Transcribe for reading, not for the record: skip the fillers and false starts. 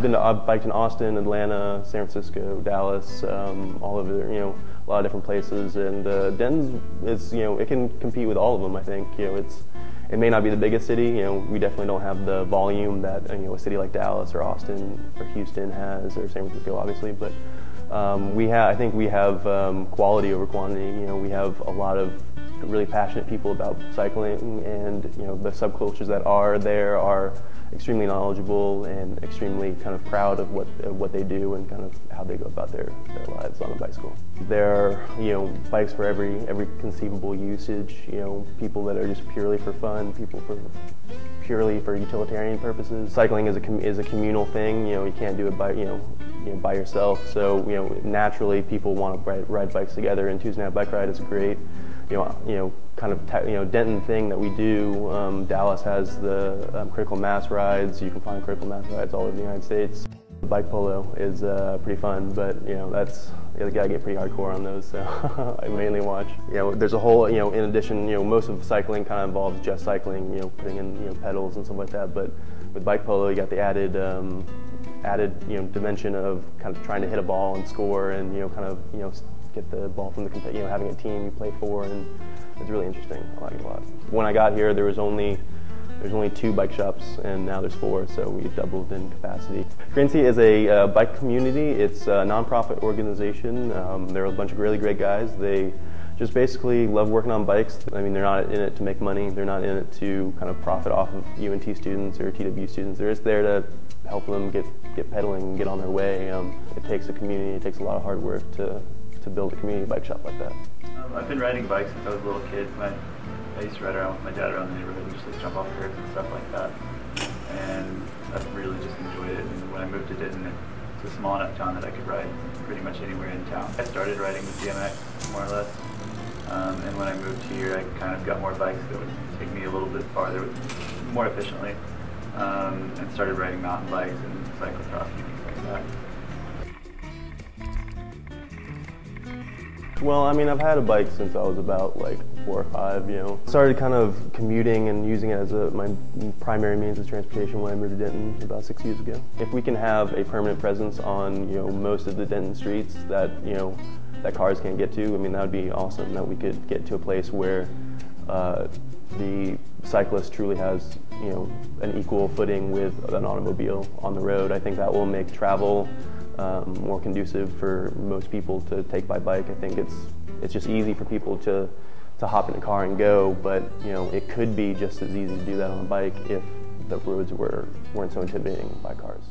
I've biked in Austin, Atlanta, San Francisco, Dallas, all over, a lot of different places, and Denton is, it can compete with all of them. I think, it may not be the biggest city. We definitely don't have the volume that a city like Dallas or Austin or Houston has, or San Francisco, obviously. But I think we have quality over quantity. We have a lot of really passionate people about cycling, and the subcultures that are there are extremely knowledgeable and extremely kind of proud of what they do and kind of how they go about their lives on a bicycle. There are bikes for every conceivable usage. People that are just purely for fun, people purely for utilitarian purposes. Cycling is a communal thing. You can't do it by yourself. So naturally people want to ride bikes together, and Tuesday Night Bike Ride is a great Denton thing that we do. Dallas has the critical mass rides. You can find critical mass rides all over the United States. Bike polo is pretty fun, but you gotta get pretty hardcore on those. So I mainly watch. There's a whole in addition, most of cycling kind of involves just cycling, putting in pedals and stuff like that. But with bike polo, you got the added dimension of kind of trying to hit a ball and score, and get the ball from the having a team you play for, and it's really interesting. I like it a lot. When I got here, there's only 2 bike shops, and now there's 4, so we doubled in capacity. Grincy is a bike community. It's a nonprofit organization. There are a bunch of really great guys. They just basically love working on bikes. I mean, they're not in it to make money. They're not in it to kind of profit off of UNT students or TW students. They're just there to help them get pedaling and get on their way. It takes a community. It takes a lot of hard work to build a community bike shop like that. I've been riding bikes since I was a little kid. I used to ride around with my dad around the neighborhood. We used to jump off curbs and stuff like that. And I've really just enjoyed it. And when I moved to Denton, it's a small enough town that I could ride pretty much anywhere in town. I started riding with BMX, more or less. And when I moved here, I kind of got more bikes that would take me a little bit farther, more efficiently. And started riding mountain bikes and cyclocross and things like that. Well, I mean, I've had a bike since I was about 4 or 5, Started kind of commuting and using it as my primary means of transportation when I moved to Denton about 6 years ago. If we can have a permanent presence on, most of the Denton streets that, that cars can't get to, I mean, that would be awesome, that we could get to a place where the cyclist truly has, an equal footing with an automobile on the road. I think that will make travel more conducive for most people to take by bike. I think it's just easy for people to hop in a car and go, but it could be just as easy to do that on a bike if the roads weren't so intimidating by cars.